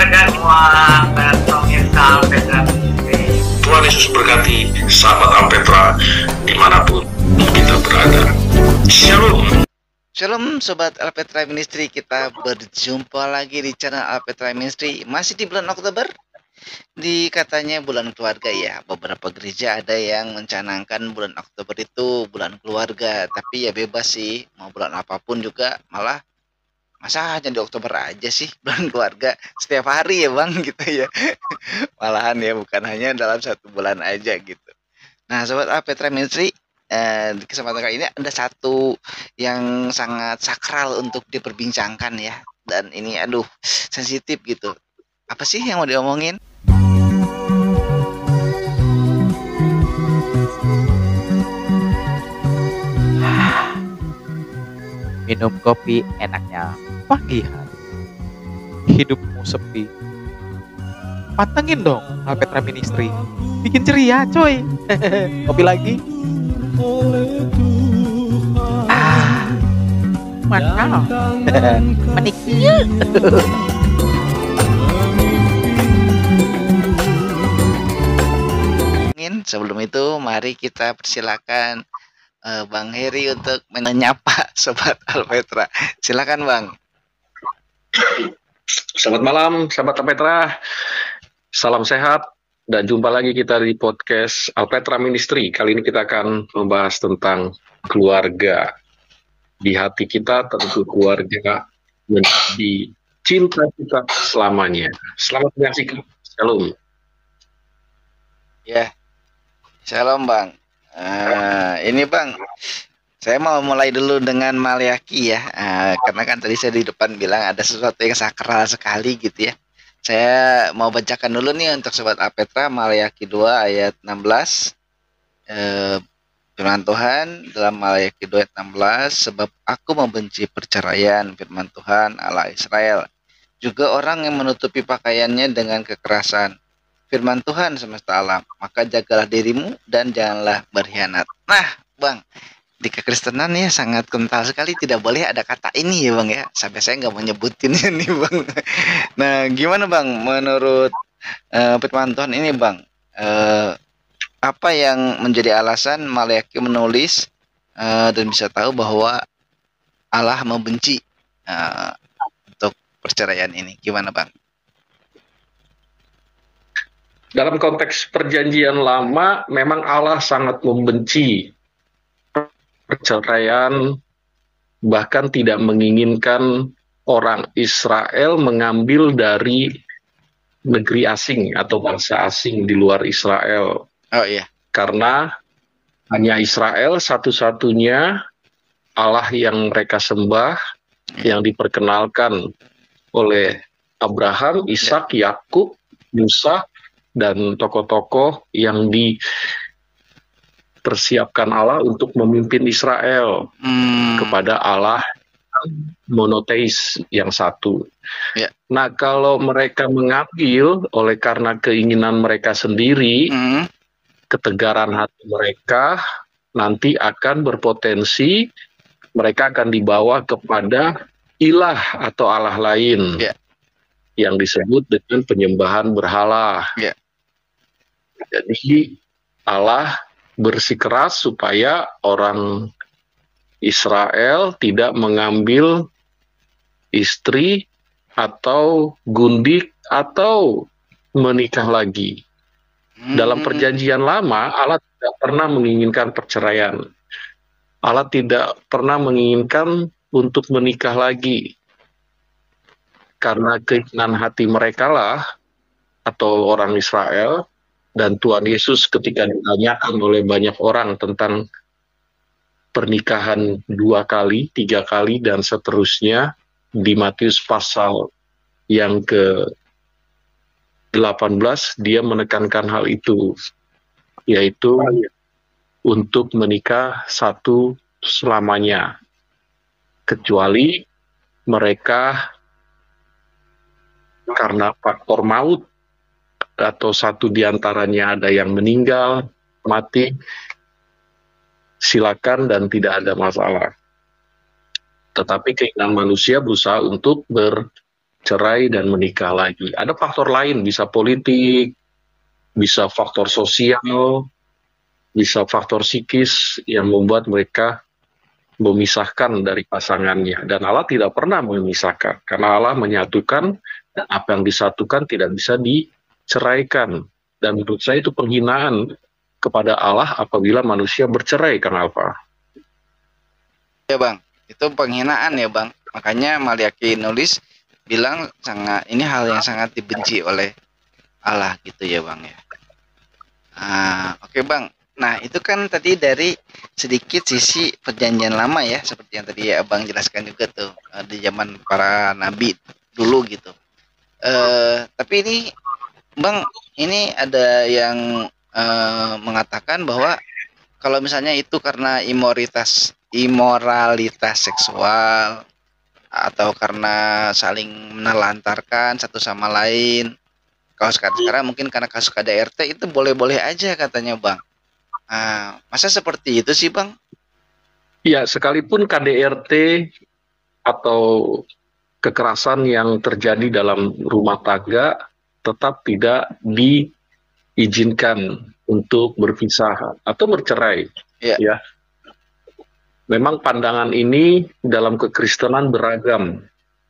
berkat semua pemirsa Alpetra Ministry. Tuhan Yesus berkati sahabat Alpetra dimanapun kita berada. Shalom. Shalom Sobat Alpetra Ministry, kita berjumpa lagi di channel Alpetra Ministry. Masih di bulan Oktober, di katanya bulan keluarga ya. Beberapa gereja ada yang mencanangkan bulan Oktober itu bulan keluarga, tapi ya bebas sih, mau bulan apapun juga. Malah masa hanya di Oktober aja sih bulan keluarga, setiap hari ya bang gitu ya. Malahan ya bukan hanya dalam satu bulan aja gitu. Nah Sobat Alpetra Ministry, di kesempatan kali ini ada satu yang sangat sakral untuk diperbincangkan ya. Dan ini aduh sensitif gitu. Apa sih yang mau diomongin? Minum kopi enaknya pagi hari. Hidupmu sepi, pantengin dong Alpetra Ministry. Bikin ceria coy. Kopi lagi. Mantap. Maniknya. Sebelum itu mari kita persilakan Bang Heri untuk menyapa Sobat Alpetra. Silakan Bang. Selamat malam sahabat Alpetra. Salam sehat dan jumpa lagi kita di podcast Alpetra Ministry. Kali ini kita akan membahas tentang keluarga. Di hati kita tentu keluarga menjadi cinta kita selamanya. Selamat menyaksikan. Shalom. Ya. Shalom Bang. Ini Bang, saya mau mulai dulu dengan Maleakhi ya, karena kan tadi saya di depan bilang ada sesuatu yang sakral sekali gitu ya. Saya mau bacakan dulu nih untuk Sobat Alpetra, Maleakhi 2 ayat 16. Firman Tuhan dalam Maleakhi 2 ayat 16, sebab aku membenci perceraian, firman Tuhan Allah Israel, juga orang yang menutupi pakaiannya dengan kekerasan, firman Tuhan semesta alam, maka jagalah dirimu dan janganlah berkhianat. Nah, Bang, di kekristenan ya sangat kental sekali, tidak boleh ada kata ini ya Bang ya. Sampai saya nggak mau nyebutin ini Bang. Nah, gimana Bang menurut firman Tuhan ini Bang? Apa yang menjadi alasan Maleakhi menulis dan bisa tahu bahwa Allah membenci untuk perceraian ini? Gimana Bang? Dalam konteks perjanjian lama, memang Allah sangat membenci perceraian, bahkan tidak menginginkan orang Israel mengambil dari negeri asing atau bangsa asing di luar Israel. Oh iya. Karena hanya Israel satu-satunya Allah yang mereka sembah, yang diperkenalkan oleh Abraham, Ishak, Yakub, Musa, dan tokoh-tokoh yang dipersiapkan Allah untuk memimpin Israel kepada Allah monoteis yang satu. Ya. Nah, kalau mereka mengambil oleh karena keinginan mereka sendiri, ketegaran hati mereka nanti akan berpotensi mereka akan dibawa kepada ilah atau Allah lain yang disebut dengan penyembahan berhala. Jadi Allah bersikeras supaya orang Israel tidak mengambil istri atau gundik atau menikah lagi. Dalam perjanjian lama, Allah tidak pernah menginginkan perceraian. Allah tidak pernah menginginkan untuk menikah lagi. Karena keinginan hati mereka lah, atau orang Israel, dan Tuhan Yesus ketika ditanyakan oleh banyak orang tentang pernikahan 2 kali, 3 kali, dan seterusnya, di Matius pasal yang ke-18, dia menekankan hal itu, yaitu untuk menikah satu selamanya, kecuali mereka karena faktor maut atau satu diantaranya ada yang meninggal, mati, silakan dan tidak ada masalah. Tetapi keinginan manusia berusaha untuk cerai dan menikah lagi. Ada faktor lain, bisa politik, bisa faktor sosial, bisa faktor psikis yang membuat mereka memisahkan dari pasangannya. Dan Allah tidak pernah memisahkan, karena Allah menyatukan, dan apa yang disatukan tidak bisa diceraikan. Dan menurut saya itu penghinaan kepada Allah apabila manusia bercerai, Kang Alfa. Ya Bang, itu penghinaan ya Bang. Makanya Maliaki nulis bilang ini hal yang sangat dibenci oleh Allah gitu ya Bang ya. Oke Bang. Nah itu kan tadi dari sedikit sisi perjanjian lama ya, seperti yang tadi Abang jelaskan juga tuh di zaman para nabi dulu gitu. Tapi ini Bang, ini ada yang mengatakan bahwa kalau misalnya itu karena imoralitas seksual atau karena saling menelantarkan satu sama lain, kalau sekarang mungkin karena kasus KDRT itu boleh-boleh aja katanya Bang. Masa seperti itu sih Bang? Ya, sekalipun KDRT atau kekerasan yang terjadi dalam rumah tangga tetap tidak diizinkan untuk berpisah atau bercerai. Ya. Memang pandangan ini dalam kekristenan beragam.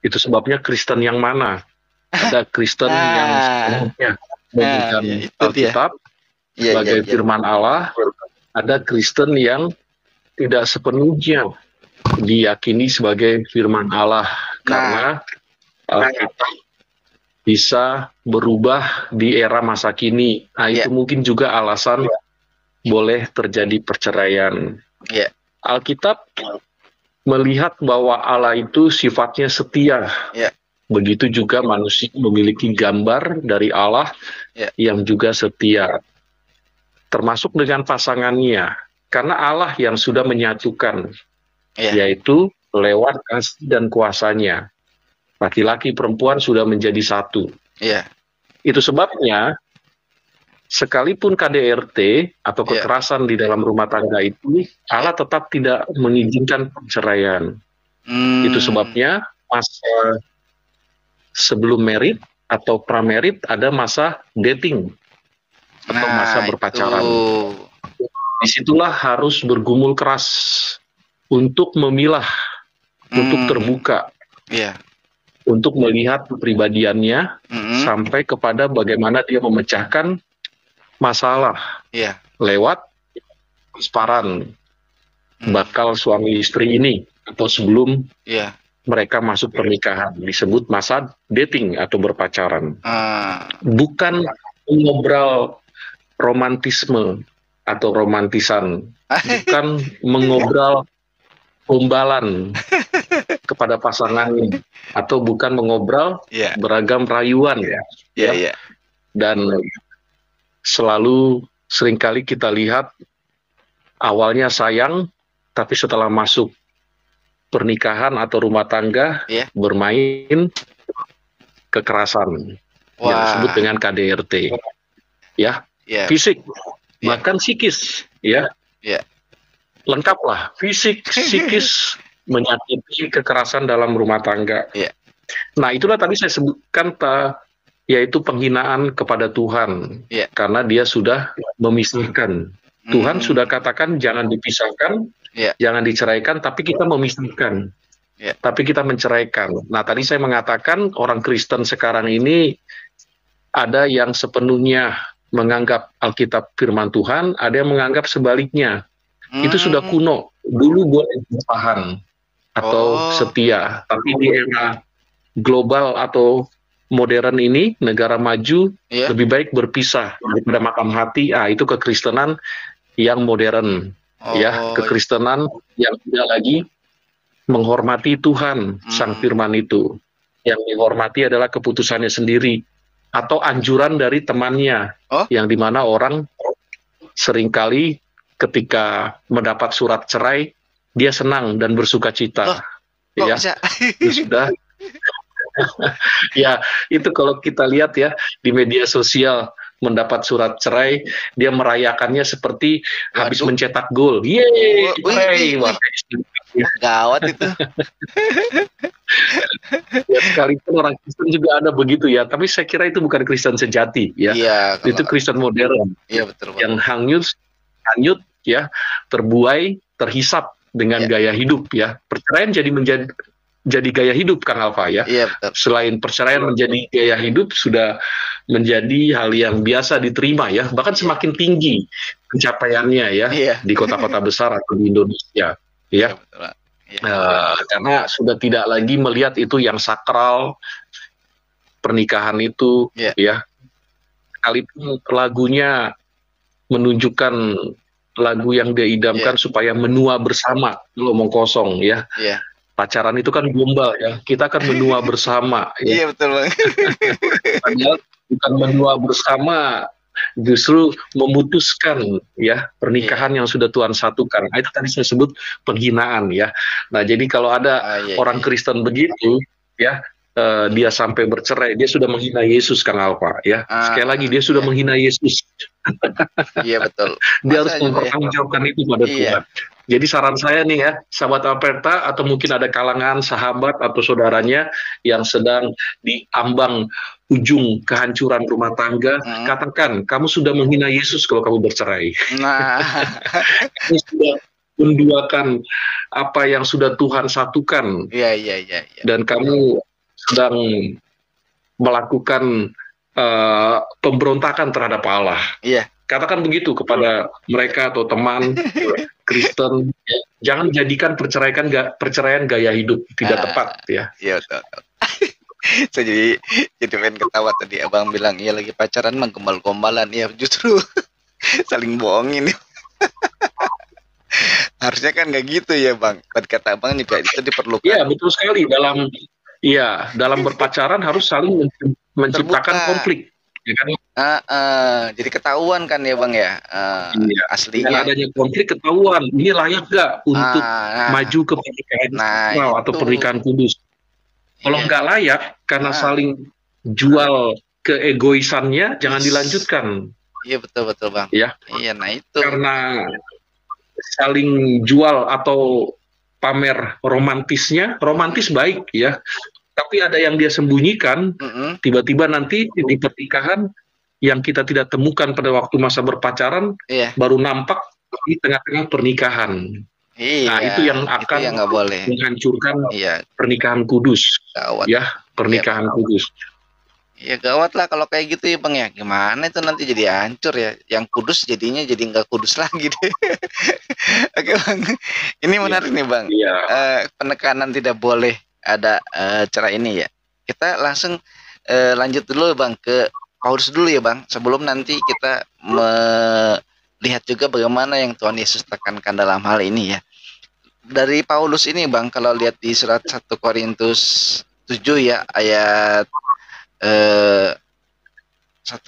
Itu sebabnya Kristen yang mana? Ada Kristen yang sepenuhnya memegang Alkitab sebagai firman Allah. Ada Kristen yang tidak sepenuhnya diyakini sebagai firman Allah, karena Alkitab bisa berubah di era masa kini. Itu mungkin juga alasan boleh terjadi perceraian. Alkitab melihat bahwa Allah itu sifatnya setia. Begitu juga manusia memiliki gambar dari Allah yang juga setia, termasuk dengan pasangannya, karena Allah yang sudah menyatukan, yaitu lewat kasih dan kuasanya. Laki-laki perempuan sudah menjadi satu. Itu sebabnya sekalipun KDRT atau kekerasan di dalam rumah tangga itu, Allah tetap tidak mengizinkan perceraian. Itu sebabnya masa sebelum merit atau pramerit ada masa dating atau masa berpacaran. Disitulah harus bergumul keras untuk memilah, untuk terbuka. Untuk melihat kepribadiannya sampai kepada bagaimana dia memecahkan masalah lewat transparan bakal suami istri ini atau sebelum mereka masuk pernikahan, disebut masa dating atau berpacaran. Bukan mengobrol romantisme atau romantisan, bukan mengobrol gombalan kepada pasangan, atau bukan mengobrol beragam rayuan dan selalu seringkali kita lihat awalnya sayang, tapi setelah masuk pernikahan atau rumah tangga bermain kekerasan yang disebut dengan KDRT, fisik bahkan psikis, lengkaplah, fisik, psikis, menyakiti, kekerasan dalam rumah tangga. Nah, itulah tadi saya sebutkan, yaitu penghinaan kepada Tuhan, karena dia sudah memisahkan. Tuhan sudah katakan jangan dipisahkan, jangan diceraikan, tapi kita memisahkan, tapi kita menceraikan. Nah, tadi saya mengatakan orang Kristen sekarang ini ada yang sepenuhnya menganggap Alkitab firman Tuhan, ada yang menganggap sebaliknya. Itu sudah kuno. Dulu boleh bertahan atau setia, tapi di era global atau modern ini, negara maju, lebih baik berpisah daripada makam hati. Itu kekristenan yang modern, kekristenan yang tidak lagi menghormati Tuhan, Sang Firman itu. Yang dihormati adalah keputusannya sendiri atau anjuran dari temannya, yang dimana orang seringkali ketika mendapat surat cerai, dia senang dan bersuka cita. Sudah. Itu kalau kita lihat di media sosial, mendapat surat cerai, dia merayakannya seperti habis mencetak gol. Gawat itu. Ya sekalipun orang Kristen juga ada begitu ya, tapi saya kira itu bukan Kristen sejati ya. Iya, Itu Kristen modern iya betul Bang. yang hanyut ya, terbuai, terhisap dengan gaya hidup ya. Perceraian jadi gaya hidup Kang Alfa ya. Iya betul. Selain perceraian menjadi gaya hidup, sudah menjadi hal yang biasa diterima ya, bahkan semakin tinggi pencapaiannya ya di kota-kota besar atau di Indonesia ya. Betul. Karena sudah tidak lagi melihat itu yang sakral, pernikahan itu ya. Sekalipun lagunya menunjukkan lagu yang dia idamkan supaya menua bersama, ngomong kosong ya. Pacaran itu kan gombal ya, kita akan menua bersama ya. Iya betul Bang. Padahal bukan menua bersama, justru memutuskan ya pernikahan yang sudah Tuhan satukan. Itu tadi saya sebut penghinaan ya. Nah jadi kalau ada orang Kristen begitu ya, dia sampai bercerai, dia sudah menghina Yesus Kang Alfa ya. Sekali lagi dia sudah menghina Yesus. Iya betul. Dia harus mempertanggungjawabkan itu pada Tuhan. Jadi saran saya nih ya, sahabat Aperta atau mungkin ada kalangan sahabat atau saudaranya yang sedang diambang ujung kehancuran rumah tangga, katakan kamu sudah menghina Yesus kalau kamu bercerai. Nah, kamu sudah menduakan apa yang sudah Tuhan satukan. Iya. Dan kamu sedang melakukan pemberontakan terhadap Allah. Iya. Katakan begitu kepada mereka atau teman Kristen. Jangan jadikan perceraian gaya hidup, tidak tepat ya. Iya betul. Saya jadi pengen ketawa tadi abang bilang iya lagi pacaran mah gombal-gombalan, ya justru saling bohongin. Harusnya kan nggak gitu ya bang. Tadi kata abang juga itu diperlukan. Iya betul sekali, dalam berpacaran harus saling menciptakan konflik. Ya kan? Jadi ketahuan kan ya bang ya, aslinya. Dengan adanya konflik ketahuan ini layak gak untuk maju ke pernikahan atau pernikahan kudus. Kalau nggak layak karena saling jual keegoisannya, jangan dilanjutkan. Iya betul bang. Ya. Iya, nah itu. Karena saling jual atau pamer romantis baik ya. Tapi ada yang dia sembunyikan, tiba-tiba nanti di pernikahan yang kita tidak temukan pada waktu masa berpacaran, baru nampak di tengah-tengah pernikahan. Nah itu yang akan menghancurkan pernikahan kudus. Gawat. Ya, pernikahan kudus. Ya gawat lah kalau kayak gitu ya bang ya. Gimana itu nanti jadi hancur ya. Yang kudus jadinya jadi nggak kudus lagi deh. Oke bang, ini menarik nih bang. Penekanan tidak boleh ada cara ini ya. Kita langsung lanjut dulu bang ke Paulus dulu ya bang. Sebelum nanti kita melihat juga bagaimana yang Tuhan Yesus tekankan dalam hal ini ya. Dari Paulus ini bang, kalau lihat di surat 1 Korintus 7 ya, ayat 1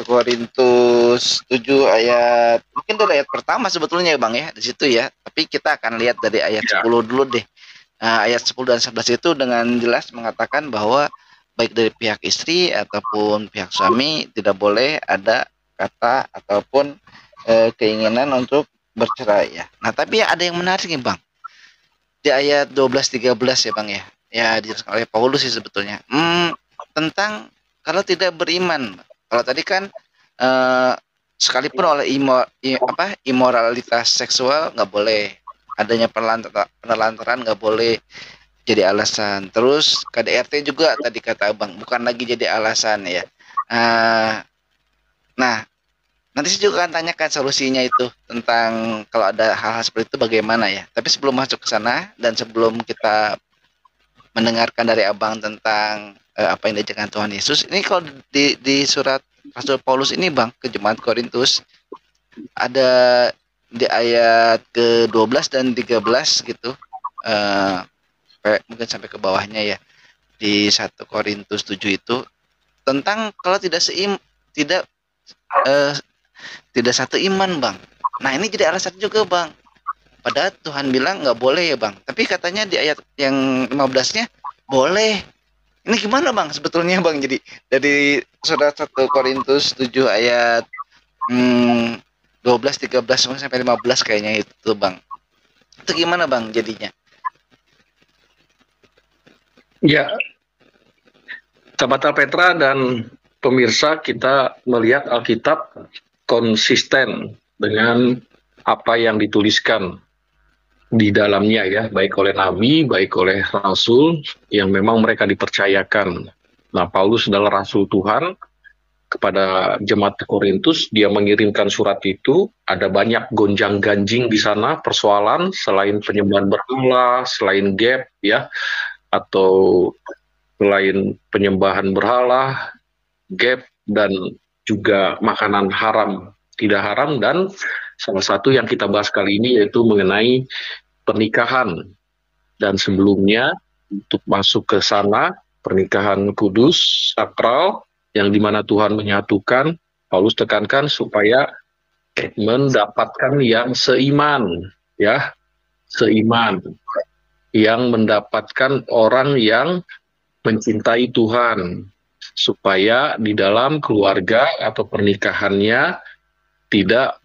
Korintus 7 ayat, mungkin dari ayat pertama sebetulnya ya bang ya, di situ ya. Tapi kita akan lihat dari ayat 10 dulu deh. Ayat 10 dan 11 itu dengan jelas mengatakan bahwa baik dari pihak istri ataupun pihak suami tidak boleh ada kata ataupun keinginan untuk bercerai ya. Nah tapi ada yang menarik nih bang, di ayat 12-13 ya bang ya, dijelaskan oleh Paulus sih sebetulnya tentang kalau tidak beriman. Kalau tadi kan sekalipun oleh imoralitas seksual nggak boleh, adanya penelantaran nggak boleh jadi alasan. Terus KDRT juga tadi kata abang bukan lagi jadi alasan ya. Nah nanti saya juga akan tanyakan solusinya itu tentang kalau ada hal-hal seperti itu bagaimana ya. Tapi sebelum masuk ke sana dan sebelum kita mendengarkan dari abang tentang apa yang diajarkan Tuhan Yesus, ini kalau di surat Rasul Paulus ini bang ke jemaat Korintus ada di ayat ke-12 dan 13 gitu, mungkin sampai ke bawahnya ya, di 1 Korintus 7 itu tentang kalau tidak satu iman bang. Nah ini jadi alasan juga bang, padahal Tuhan bilang nggak boleh ya bang, tapi katanya di ayat yang 15-nya boleh. Ini gimana bang sebetulnya bang? Jadi dari surat 1 Korintus 7 ayat 12, 13 sampai 15 kayaknya itu bang. Itu gimana bang jadinya? Ya, sahabat Petra dan pemirsa, kita melihat Alkitab konsisten dengan apa yang dituliskan di dalamnya ya, baik oleh nabi, baik oleh rasul yang memang mereka dipercayakan. Nah, Paulus adalah rasul Tuhan kepada jemaat Korintus, dia mengirimkan surat itu, ada banyak gonjang-ganjing di sana, persoalan selain penyembahan berhala, selain gap ya, atau selain penyembahan berhala, gap, dan juga makanan haram, tidak haram, dan salah satu yang kita bahas kali ini yaitu mengenai pernikahan. Dan sebelumnya untuk masuk ke sana, pernikahan kudus, sakral, yang dimana Tuhan menyatukan, Paulus tekankan supaya mendapatkan yang seiman, ya, seiman, yang mendapatkan orang yang mencintai Tuhan, supaya di dalam keluarga atau pernikahannya tidak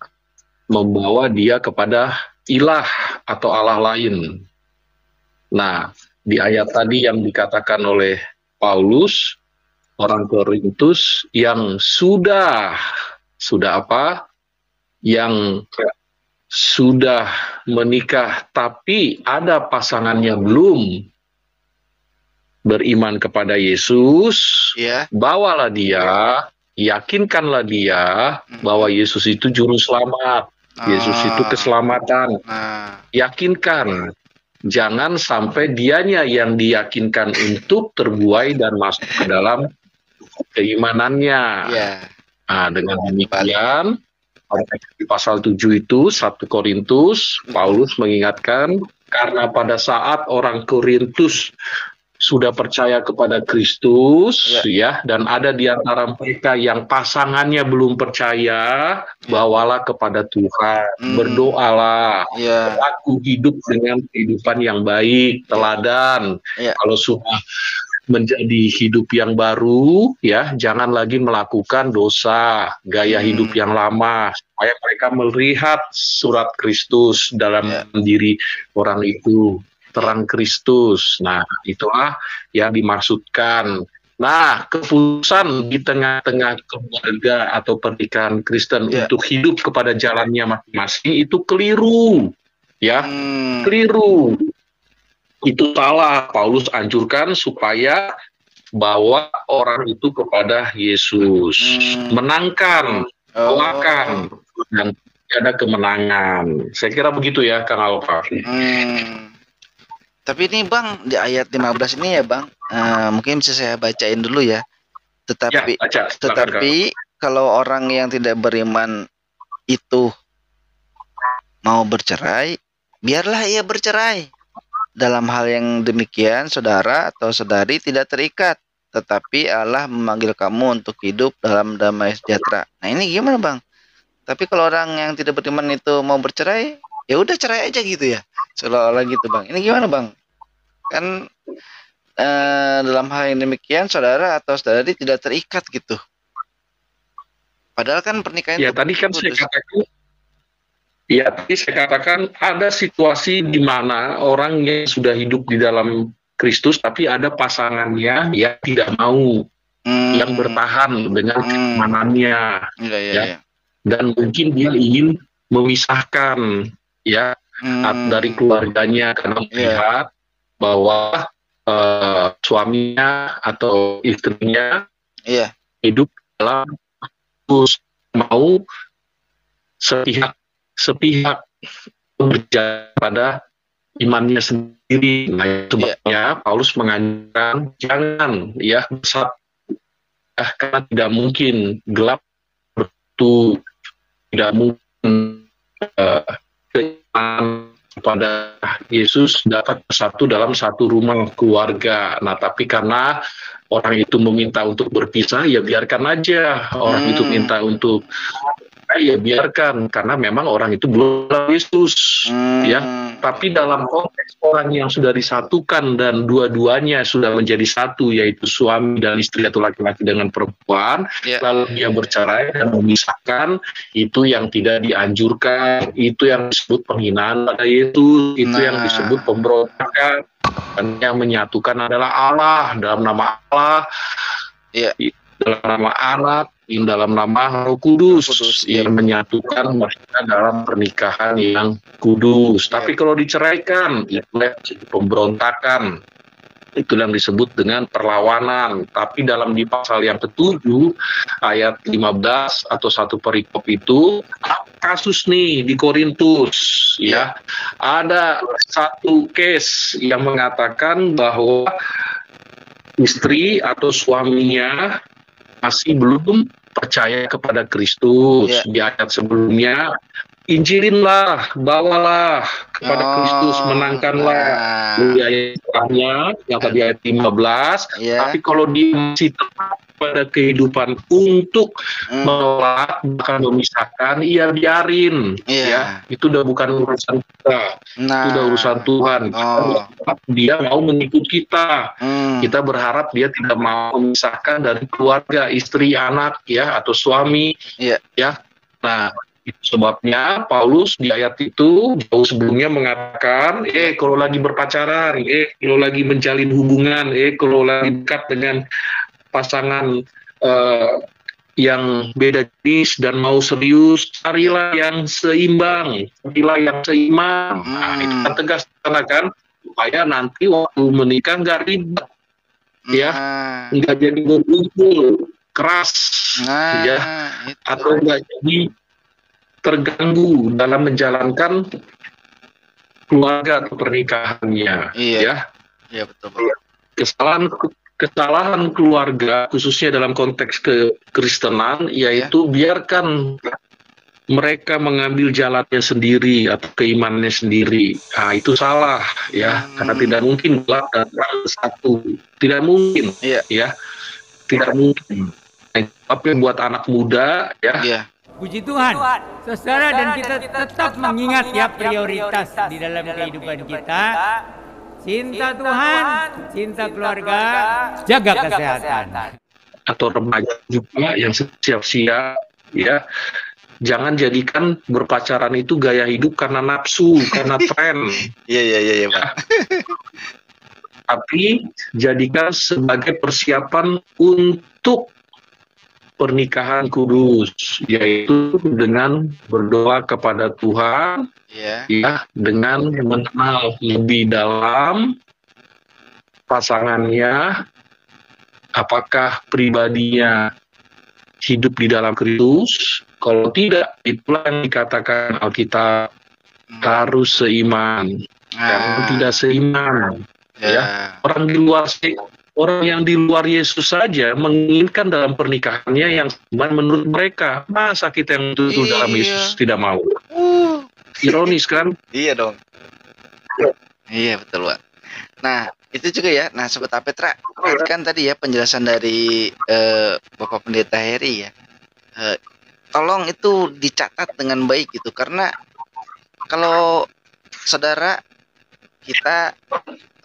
membawa dia kepada ilah atau Allah lain. Nah, di ayat tadi yang dikatakan oleh Paulus, orang Korintus yang sudah apa? Yang sudah menikah tapi ada pasangannya belum beriman kepada Yesus, bawalah dia, yakinkanlah dia bahwa Yesus itu juru selamat. Yesus itu keselamatan. Yakinkan. Jangan sampai dianya yang diyakinkan untuk terbuai dan masuk ke dalam keimanannya. Nah, dengan demikian, di pasal 7 itu, 1 Korintus, Paulus mengingatkan, karena pada saat orang Korintus sudah percaya kepada Kristus, ya, dan ada di antara mereka yang pasangannya belum percaya, bawalah kepada Tuhan, berdoalah, berlaku hidup dengan kehidupan yang baik, teladan. Kalau sudah menjadi hidup yang baru, ya, jangan lagi melakukan dosa, gaya hidup yang lama, supaya mereka melihat surat Kristus dalam diri orang itu. Terang Kristus. Nah, itulah yang dimaksudkan. Nah, keputusan di tengah-tengah keluarga atau pernikahan Kristen untuk hidup kepada jalannya masing-masing itu keliru. Ya, keliru. Itu salah. Paulus anjurkan supaya bawa orang itu kepada Yesus. Menangkan, doakan, dan ada kemenangan. Saya kira begitu ya, Kang Alfa. Tapi ini Bang, di ayat 15 ini ya Bang, mungkin bisa saya bacain dulu ya. Tetapi kalau orang yang tidak beriman itu mau bercerai, biarlah ia bercerai. Dalam hal yang demikian, saudara atau saudari tidak terikat, tetapi Allah memanggil kamu untuk hidup dalam damai sejahtera. Nah, ini gimana Bang? Tapi kalau orang yang tidak beriman itu mau bercerai, ya udah cerai aja gitu ya. Seolah-olah gitu Bang. Ini gimana Bang? Kan dalam hal yang demikian saudara atau saudari tidak terikat gitu. Padahal kan pernikahan ya tadi kan saya katakan, ya tadi saya katakan ada situasi di mana orang yang sudah hidup di dalam Kristus tapi ada pasangannya yang tidak mau, yang bertahan dengan keimanannya, dan mungkin dia ingin memisahkan ya dari keluarganya karena melihat bahwa suaminya atau istrinya hidup dalam mau sepihak berjalan pada imannya sendiri. Nah, sebabnya Paulus menganjurkan jangan ya besar, karena tidak mungkin gelap itu tidak mungkin keimanan kepada Yesus dapat bersatu dalam satu rumah keluarga. Nah, tapi karena orang itu meminta untuk berpisah, ya biarkan aja orang itu minta untuk ya biarkan, karena memang orang itu belum tahu Yesus, ya. Tapi dalam konteks orang yang sudah disatukan dan dua-duanya sudah menjadi satu, yaitu suami dan istri atau laki-laki dengan perempuan, lalu dia bercerai dan memisahkan, itu yang tidak dianjurkan, itu yang disebut penghinaan pada Yesus, itu yang disebut pemberontakan. Dan yang menyatukan adalah Allah, dalam nama Allah, dalam nama Anak, dalam nama Roh Kudus, yang menyatukan mereka dalam pernikahan yang kudus. Tapi kalau diceraikan, itu pemberontakan. Itu yang disebut dengan perlawanan. Tapi dalam di pasal yang ke-7 ayat 15 atau satu perikop itu kasus nih di Korintus, ya. Ada satu case yang mengatakan bahwa istri atau suaminya masih belum percaya kepada Kristus. Di ayat sebelumnya, Injilinlah, bawalah kepada Kristus, menangkanlah. Di ayat terakhirnya, yang tadi ayat 15, tapi kalau dia masih tetap pada kehidupan untuk menolak, bahkan memisahkan, ya biarin. Ya, itu udah bukan urusan kita, itu udah urusan Tuhan. Dia mau mengikut kita. Kita berharap dia tidak mau memisahkan dari keluarga, istri, anak, ya, atau suami, ya. Nah, itu sebabnya Paulus di ayat itu jauh sebelumnya mengatakan, kalau lagi berpacaran, kalau lagi menjalin hubungan, kalau lagi dekat dengan pasangan yang beda jenis dan mau serius, carilah yang seimbang, carilah yang seimbang. Nah, itu kan tegas kan, supaya nanti waktu menikah nggak ribet, ya, nggak jadi berkumpul keras, ya, atau nggak jadi terganggu dalam menjalankan keluarga atau pernikahannya. Ya, betul. Kesalahan keluarga, khususnya dalam konteks kekristenan, yaitu biarkan mereka mengambil jalannya sendiri atau keimanannya sendiri. Nah, itu salah, ya, karena tidak mungkin gelap dan terang satu, tidak mungkin, ya, tidak mungkin. Tapi buat anak muda, ya. Puji Tuhan, saudara, dan kita tetap mengingat ya prioritas di dalam kehidupan kita. Cinta Tuhan, cinta keluarga, jaga kesehatan. Atau remaja juga yang siap-siap, ya. Jangan jadikan berpacaran itu gaya hidup karena nafsu, karena tren. Iya, Pak. Tapi jadikan sebagai persiapan untuk pernikahan kudus, yaitu dengan berdoa kepada Tuhan, ya, dengan mengenal lebih dalam pasangannya, apakah pribadinya hidup di dalam Kristus. Kalau tidak, itulah yang dikatakan Alkitab, harus seiman. Yang tidak seiman, ya, orang yang di luar Yesus saja menginginkan dalam pernikahannya yang seiman menurut mereka. Masa kita yang itu dalam Yesus tidak mau? Ironis kan? Iya dong. Iya, betul, Pak. Nah, itu juga ya. Nah, Sobat Apetra, kan tadi ya penjelasan dari Bapak Pendeta Heri ya. Tolong itu dicatat dengan baik gitu, karena kalau saudara kita,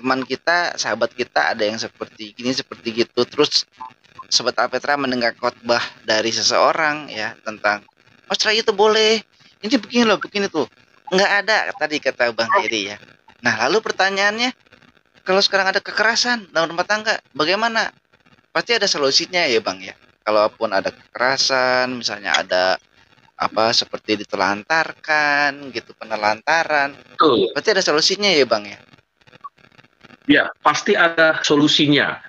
teman kita, sahabat kita ada yang seperti gini, seperti gitu, terus Sobat Apetra mendengar khotbah dari seseorang ya tentang cerai itu boleh, ini begini loh, begini tuh, nggak ada tadi kata Bang Heri ya. Nah, lalu pertanyaannya, kalau sekarang ada kekerasan dalam rumah tangga, bagaimana? Pasti ada solusinya ya Bang ya. Kalaupun ada kekerasan, misalnya ada seperti ditelantarkan gitu, penelantaran, pasti ada solusinya ya Bang ya. Ya, pasti ada solusinya.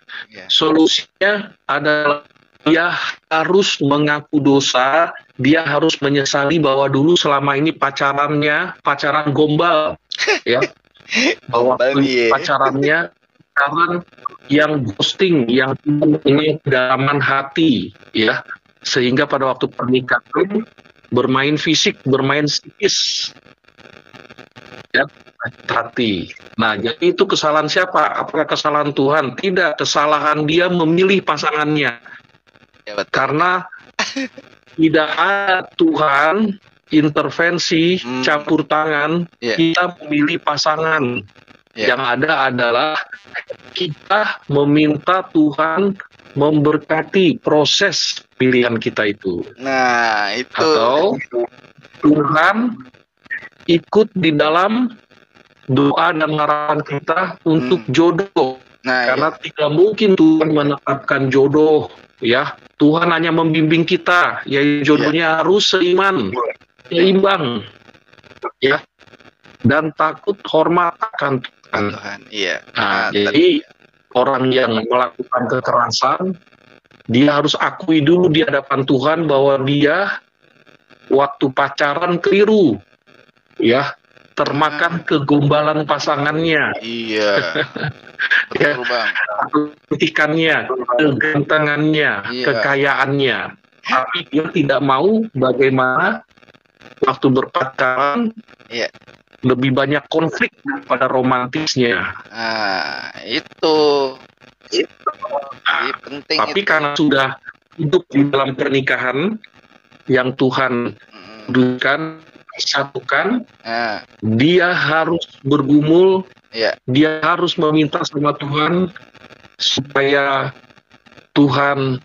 Solusinya adalah dia harus mengaku dosa, dia harus menyesali bahwa dulu selama ini pacaran gombal, ya, bahwa pacarannya yang ghosting, yang punya kedalaman hati, ya, sehingga pada waktu pernikahan bermain fisik, bermain psikis, ya, hati. Nah, jadi itu kesalahan siapa? Apakah kesalahan Tuhan? Tidak, kesalahan dia memilih pasangannya. Karena tidak ada Tuhan intervensi campur tangan, kita memilih pasangan. Yang ada adalah kita meminta Tuhan memberkati proses pilihan kita itu. Nah, itu. Atau Tuhan ikut di dalam doa dan harapan kita untuk jodoh. Nah, karena tidak mungkin Tuhan menetapkan jodoh, ya. Tuhan hanya membimbing kita, ya jodohnya harus seimbang, ya. Dan takut hormat akan Tuhan. Iya. Nah, jadi orang yang melakukan kekerasan, dia harus akui dulu di hadapan Tuhan bahwa dia waktu pacaran keliru, ya. Termakan kegombalan pasangannya. Iya. Betul, Bang. Ketikannya, kegantengannya, kekayaannya. Tapi dia tidak mau bagaimana waktu berpacaran lebih banyak konflik pada romantisnya. Nah, itu. Nah, penting. Tapi itu. karena sudah hidup di dalam pernikahan yang Tuhan berikan, satukan, dia harus bergumul, dia harus meminta sama Tuhan supaya Tuhan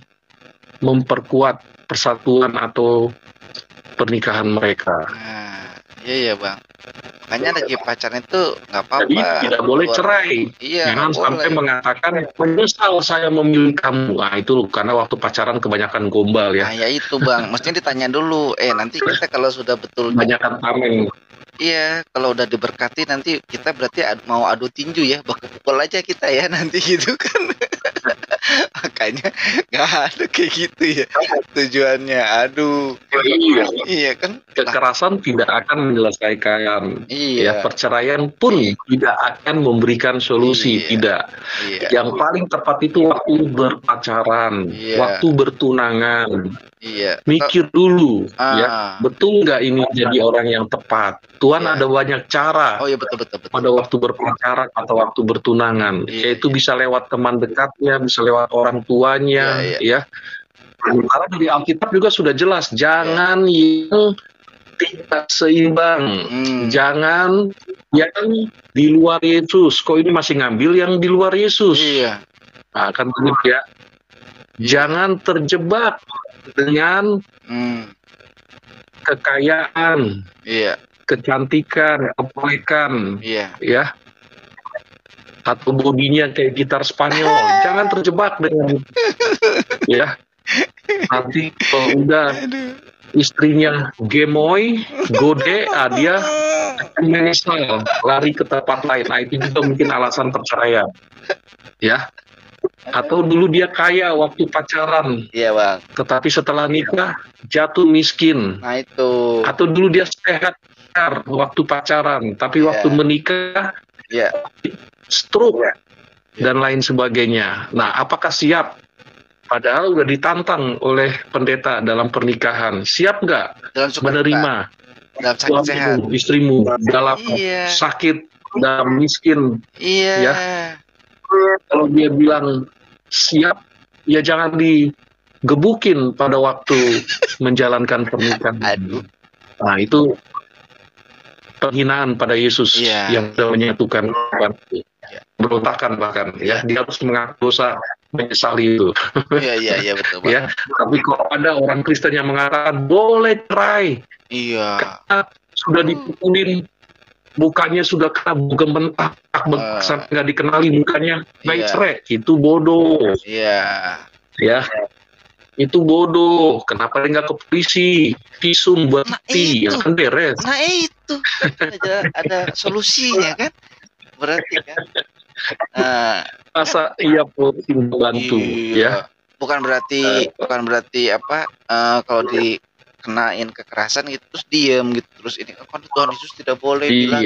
memperkuat persatuan atau pernikahan mereka. Iya Bang. Makanya lagi pacaran itu nggak apa-apa. Jadi tidak boleh cerai. Iya. Jangan sampai mengatakan menyesal saya memilih kamu. Nah itu karena waktu pacaran kebanyakan gombal ya. Nah ya itu Bang. Mestinya ditanya dulu. Nanti kita kalau sudah betul. Kebanyakan tameng. Iya, kalau udah diberkati nanti kita berarti mau adu tinju ya, pukul aja kita ya nanti gitu kan. Makanya nggak ada kayak gitu ya tujuannya. Aduh. Iya kan. Kekerasan tidak akan menyelesaikan. Ya, perceraian pun tidak akan memberikan solusi. Tidak. Yang paling tepat itu waktu berpacaran, waktu bertunangan. Mikir dulu, ya betul nggak ini jadi orang yang tepat. Tuhan ada banyak cara. Oh iya betul. Pada waktu berpacaran atau waktu bertunangan, yaitu bisa lewat teman dekatnya, bisa lewat orang tuanya, ya. Sementara dari Alkitab juga sudah jelas, jangan yang tidak seimbang, jangan yang di luar Yesus. Kok ini masih ngambil yang di luar Yesus? Iya. Nah, kan begitu ya. Jangan terjebak dengan kekayaan, kecantikan, kepolekan, ya, atau bodinya kayak gitar Spanyol. Jangan terjebak dengan, ya. Nanti kalau udah istrinya gemoy, gode, dia menyesal, lari ke tempat lain. Nah itu juga mungkin alasan perceraian, ya. Atau dulu dia kaya waktu pacaran, Bang. Tetapi setelah nikah jatuh miskin. Nah itu. Atau dulu dia sehat waktu pacaran, tapi waktu menikah, stroke dan lain sebagainya. Nah, apakah siap? Padahal udah ditantang oleh pendeta dalam pernikahan. Siap nggak menerima dalam sakit sehat istrimu dalam sakit, dalam miskin? Ya. Kalau dia bilang siap, ya jangan digebukin pada waktu menjalankan pernikahan. Nah itu penghinaan pada Yesus yang sudah menyatukan, berontakan bahkan, ya dia harus mengaku dosa, menyesali itu. Iya betul. Ya, tapi kalau ada orang Kristen yang mengatakan boleh cerai, karena sudah dipukulin, mukanya sudah kena gementak, sampai nggak dikenali mukanya, baik cerai, itu bodoh. Ya, itu bodoh. Kenapa dia nggak ke polisi, visum buat bukti, kan beres. Nah itu ada solusinya kan, berarti kan. Masa iya polisi membantu, ya. Bukan berarti apa kalau dikenain kekerasan gitu terus diem gitu, terus ini kan Tuhan Yesus tidak boleh bilang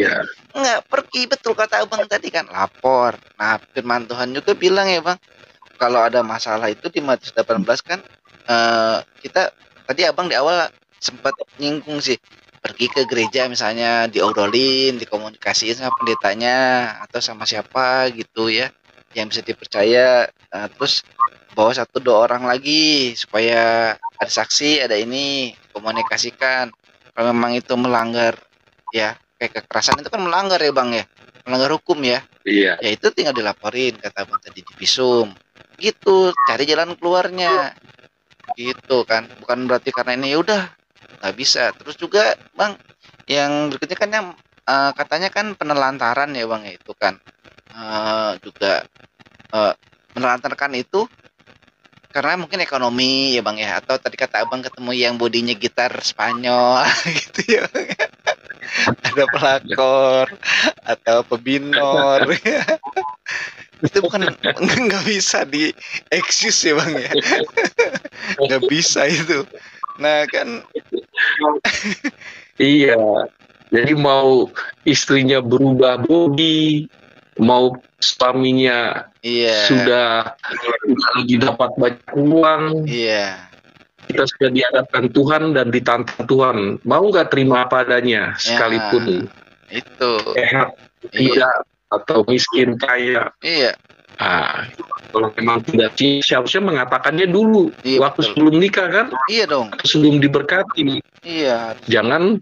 enggak, pergi, betul kata Abang tadi kan, lapor. Nah firman Tuhan juga bilang ya Bang, kalau ada masalah itu di Matius 18 kan, kita tadi Abang di awal sempat nyinggung sih, pergi ke gereja misalnya, diobrolin, dikomunikasiin sama pendetanya atau sama siapa gitu ya yang bisa dipercaya, terus bawa 1-2 orang lagi supaya ada saksi, ada ini, komunikasikan. Kalau memang itu melanggar, ya kayak kekerasan itu kan melanggar ya Bang ya, melanggar hukum ya. Iya. Ya itu tinggal dilaporin kata Abang tadi di visum. Gitu, cari jalan keluarnya. Gitu kan, bukan berarti karena ini ya udah nggak bisa. Terus juga Bang, yang berikutnya kan yang katanya kan penelantaran ya Bang ya, itu kan juga menelantarkan itu karena mungkin ekonomi ya Bang ya, atau tadi kata Abang ketemu yang bodinya gitar Spanyol gitu ya Bang ya. Ada pelakor atau pebinor itu bukan, nggak bisa di excuse ya Bang ya, nggak bisa itu. Nah kan Iya. Jadi mau istrinya berubah bodi, mau suaminya iya, sudah lagi dapat banyak uang, iya, kita sudah dihadapkan Tuhan dan ditantang Tuhan. Mau nggak terima apa adanya, sekalipun itu, sehat, tidak, atau miskin, kaya. iya, Nah, kalau memang tidak siap, seharusnya mengatakannya dulu, Iya, waktu betul. sebelum nikah kan, iya dong, sebelum diberkati. iya. Jangan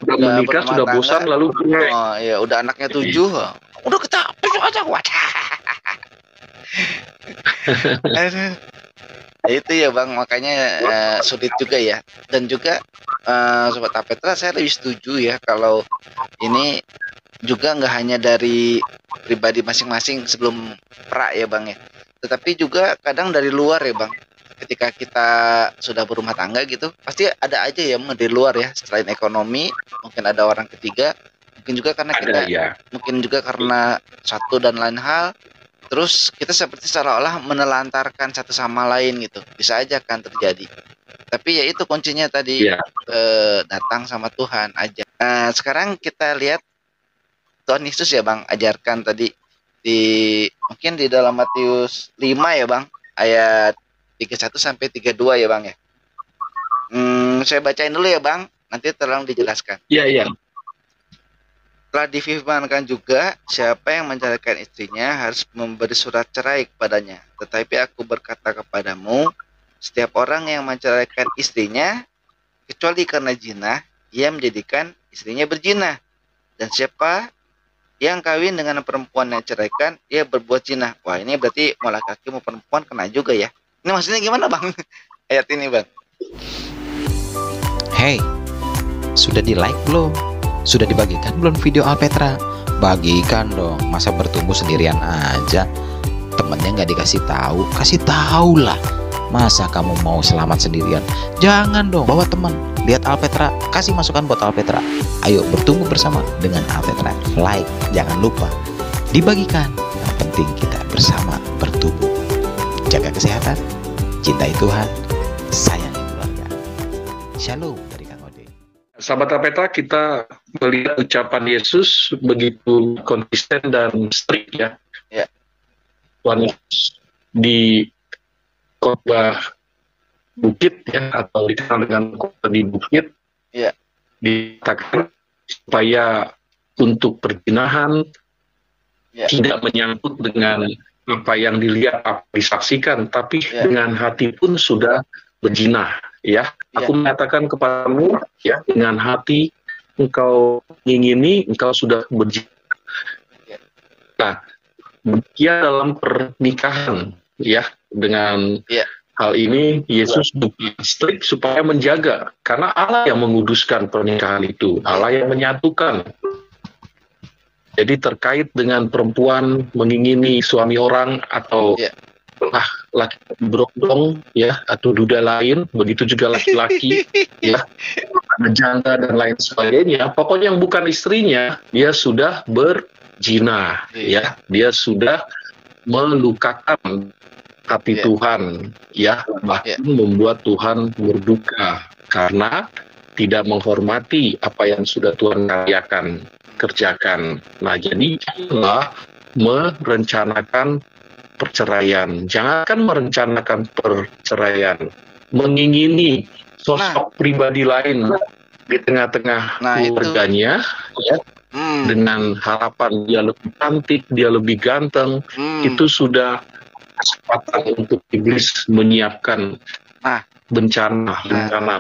udah Udah menikah, berumah sudah tangga, bosan, lalu cerai. Oh iya, udah anaknya 7, udah kita aja kuat. Aduh. Ya itu ya Bang, makanya sulit juga ya. Dan juga Sobat Apetra, saya lebih setuju ya kalau ini juga nggak hanya dari pribadi masing-masing sebelum pra ya Bang ya, tetapi juga kadang dari luar ya Bang. Ketika kita sudah berumah tangga gitu, pasti ada aja ya dari luar ya, selain ekonomi mungkin ada orang ketiga, mungkin juga karena kita, Ya. mungkin juga karena satu dan lain hal. Terus kita seperti seolah-olah menelantarkan satu sama lain gitu, bisa aja kan terjadi. Tapi ya itu kuncinya tadi, Ya. datang sama Tuhan aja. Nah, sekarang kita lihat Tuhan Yesus ya Bang ajarkan tadi mungkin di dalam Matius 5 ya Bang, ayat 31 sampai 32 ya Bang ya. Saya bacain dulu ya Bang, nanti tolong dijelaskan. Iya. Telah difirmankan juga, siapa yang menceraikan istrinya harus memberi surat cerai kepadanya. Tetapi aku berkata kepadamu, setiap orang yang menceraikan istrinya, kecuali karena zina, ia menjadikan istrinya berzina. Dan siapa yang kawin dengan perempuan yang ceraikan, ia berbuat zina. Wah, ini berarti mau laki-laki mau perempuan kena juga ya. Ini maksudnya gimana Bang? Ayat ini Bang. Hey, sudah di like belum? Sudah dibagikan belum video Alpetra? Bagikan dong, masa bertumbuh sendirian aja? Temennya nggak dikasih tahu, kasih tahu lah. Masa kamu mau selamat sendirian? Jangan dong, bawa teman. Lihat Alpetra, kasih masukan buat Alpetra. Ayo bertumbuh bersama dengan Alpetra. Like, jangan lupa dibagikan. Yang penting kita bersama bertumbuh. Jaga kesehatan, cintai Tuhan, sayangi keluarga. Shalom dari Kang Ode. Sahabat Apetra, kita melihat ucapan Yesus begitu konsisten dan strict ya. Ya. Tuhan Yesus di khotbah bukit ya, atau dikenal dengan khotbah di bukit, Ya. dikatakan supaya untuk perzinahan tidak menyangkut dengan apa yang dilihat, apa disaksikan, tapi dengan hati pun sudah berzina. Ya, aku mengatakan kepadamu, ya, dengan hati engkau ingini, engkau sudah berzina. Nah, dia dalam pernikahan, ya, dengan hal ini Yesus strict supaya menjaga, karena Allah yang menguduskan pernikahan itu, Allah yang menyatukan. Jadi terkait dengan perempuan mengingini suami orang atau laki berondong ya, atau duda lain, begitu juga laki-laki ya, janda dan lain sebagainya, pokoknya yang bukan istrinya, dia sudah berzina ya, dia sudah melukakan hati Tuhan ya, bahkan membuat Tuhan berduka karena tidak menghormati apa yang sudah Tuhan kerjakan. Nah, jadi janganlah merencanakan perceraian. Jangankan merencanakan perceraian, mengingini sosok pribadi lain di tengah-tengah keluarganya, ya, dengan harapan dia lebih cantik, dia lebih ganteng, itu sudah kesempatan untuk iblis menyiapkan bencana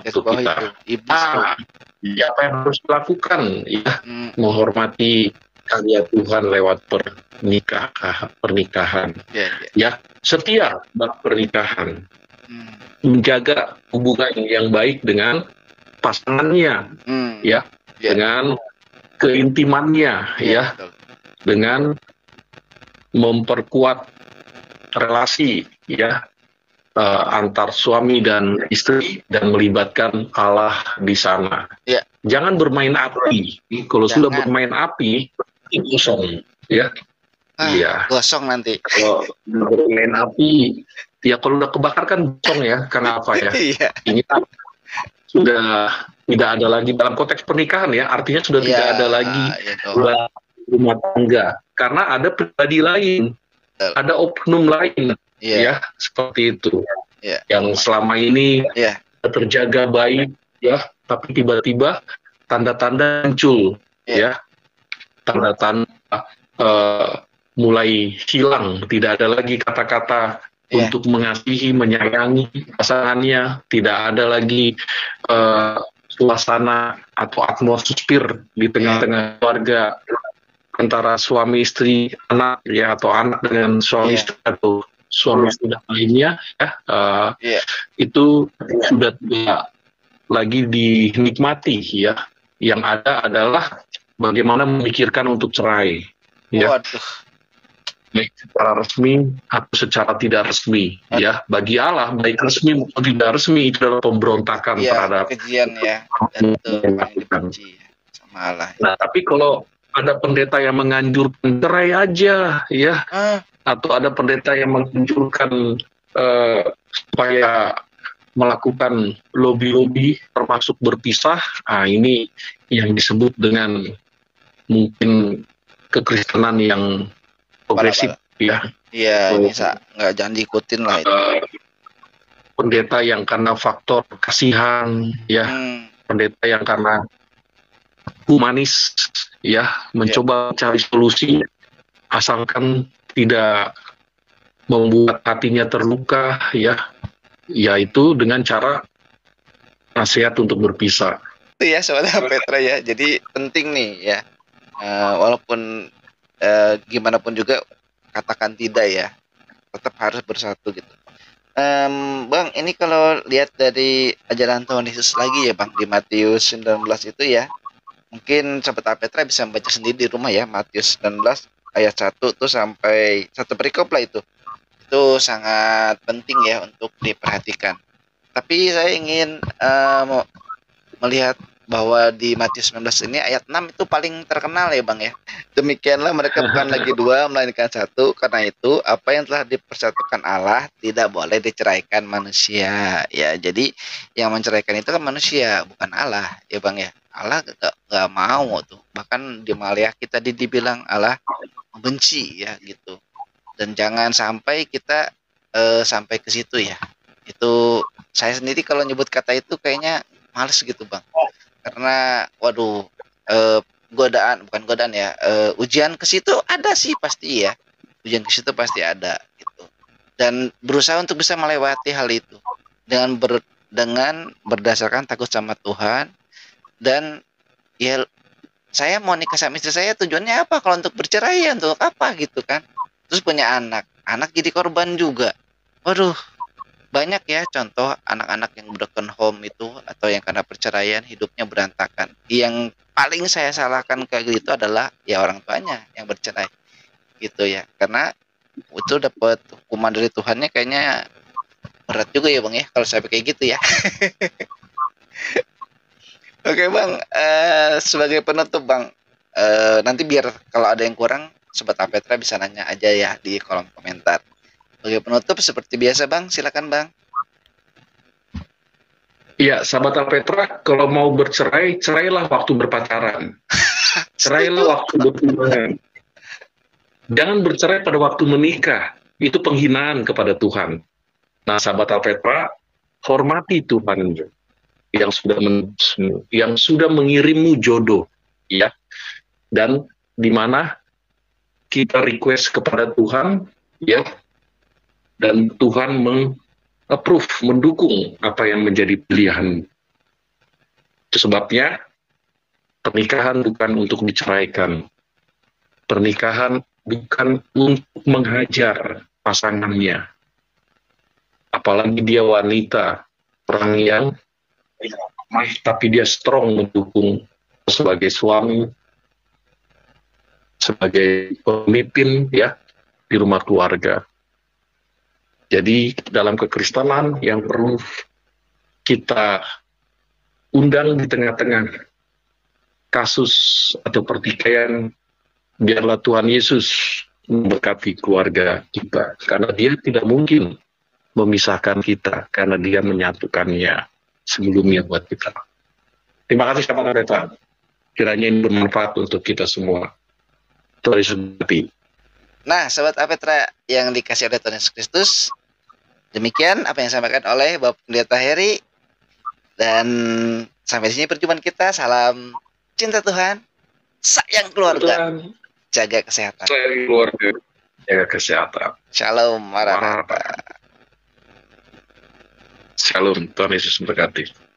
untuk kita. Ya, apa yang harus dilakukan? Ya, menghormati karya Tuhan lewat pernikahan. Ya, setia pernikahan. Menjaga hubungan yang baik dengan pasangannya, ya, dengan keintimannya, ya, dengan memperkuat relasi, ya, antar suami dan istri dan melibatkan Allah di sana. Jangan bermain api. Kalau sudah bermain api, itu kosong, ya. Gosong nanti. Kalau bermain api, ya kalau udah kebakar kan gosong ya. Karena apa ya? Ini sudah tidak ada lagi dalam konteks pernikahan ya. Artinya sudah tidak ada lagi rumah tangga. Karena ada pribadi lain, ada oknum lain. Ya, seperti itu. Yang selama ini terjaga baik, ya, tapi tiba-tiba tanda-tanda muncul, ya, tanda-tanda mulai hilang, tidak ada lagi kata-kata untuk mengasihi, menyayangi pasangannya, tidak ada lagi suasana atau atmosfer di tengah-tengah keluarga antara suami istri, anak, ya, atau anak dengan suami istri atau suami sudah lainnya, ya, itu sudah tidak lagi dinikmati, ya. Yang ada adalah bagaimana memikirkan untuk cerai, ya. Baik secara resmi atau secara tidak resmi, ya. Bagi Allah, baik resmi maupun tidak resmi itu adalah pemberontakan terhadap kejian, ya. Dan itu yang dibenci sama Allah. Nah, tapi kalau ada pendeta yang menganjurkan cerai aja, ya, atau ada pendeta yang menganjurkan supaya melakukan lobby-lobby termasuk berpisah, ini yang disebut dengan mungkin kekristenan yang progresif, ya. Iya, bisa jangan diikutin lah itu. Pendeta yang karena faktor kasihan, ya, pendeta yang karena humanis, ya, mencoba cari solusi asalkan tidak membuat hatinya terluka, ya, yaitu dengan cara nasihat untuk berpisah. Itu ya, Sobat Petra, ya. Jadi penting nih, ya, walaupun gimana pun juga katakan tidak, ya, tetap harus bersatu gitu. Bang, ini kalau lihat dari ajaran Tuhan Yesus lagi ya, Bang, di Matius 19 itu, ya, mungkin Sobat Petra bisa membaca sendiri di rumah, ya, Matius 19 ayat 1 tuh sampai 1 perikop lah itu sangat penting, ya, untuk diperhatikan. Tapi saya ingin melihat bahwa di Matius 19 ini ayat 6 itu paling terkenal, ya, Bang, ya. Demikianlah mereka bukan lagi dua melainkan satu, karena itu apa yang telah dipersatukan Allah tidak boleh diceraikan manusia, ya. Jadi yang menceraikan itu kan manusia, bukan Allah, ya, Bang, ya. Allah gak mau tuh. Bahkan di Maliaki tadi dibilang Allah membenci, ya, gitu. Dan jangan sampai kita sampai ke situ, ya. Itu saya sendiri kalau nyebut kata itu kayaknya males gitu, Bang. Karena waduh, bukan godaan, ya, ujian ke situ ada sih pasti, ya. Ujian ke situ pasti ada gitu. Dan berusaha untuk bisa melewati hal itu dengan berdasarkan takut sama Tuhan. Dan ya, saya mau nikah sama istri saya tujuannya apa? Kalau untuk bercerai, ya, untuk apa gitu kan? Terus punya anak jadi korban juga. Waduh, banyak, ya, contoh anak-anak yang broken home itu atau yang karena perceraian hidupnya berantakan. Yang paling saya salahkan kayak gitu adalah ya orang tuanya yang bercerai gitu, ya. Karena itu dapat hukuman dari Tuhannya kayaknya berat juga, ya, Bang, ya, kalau sampai kayak gitu, ya. Oke, Bang, sebagai penutup, Bang, nanti biar kalau ada yang kurang Sobat Petra bisa nanya aja, ya, di kolom komentar. Sebagai penutup seperti biasa, Bang, silakan, Bang. Iya, Sahabat Petra, kalau mau bercerai, cerailah waktu berpacaran. Cerailah waktu berhubungan. Jangan bercerai pada waktu menikah. Itu penghinaan kepada Tuhan. Nah, Sahabat Petra, hormati Tuhan yang sudah mengirimmu jodoh, ya, dan di mana kita request kepada Tuhan, ya, dan Tuhan approve, mendukung apa yang menjadi pilihan. Itu sebabnya pernikahan bukan untuk diceraikan. Pernikahan bukan untuk menghajar pasangannya. Apalagi dia wanita, orang yang lemah tapi dia strong mendukung sebagai suami, sebagai pemimpin ya di rumah keluarga. Jadi dalam kekristenan yang perlu kita undang di tengah-tengah kasus atau pertikaian, biarlah Tuhan Yesus memberkati keluarga kita, karena dia tidak mungkin memisahkan kita, karena dia menyatukannya sebelumnya buat kita. Terima kasih sahabat Petra. Kiranya ini bermanfaat untuk kita semua. Tuhan Yesus memberkati. Nah, sahabat Apetra yang dikasih oleh Tuhan Yesus Kristus, demikian apa yang disampaikan oleh Bapak Pendeta Heri. Dan sampai sini perjumpaan kita. Salam cinta Tuhan, sayang keluarga, jaga kesehatan. Sayang keluarga, jaga kesehatan. Shalom, Maranatha. Shalom, Tuhan Yesus memberkati.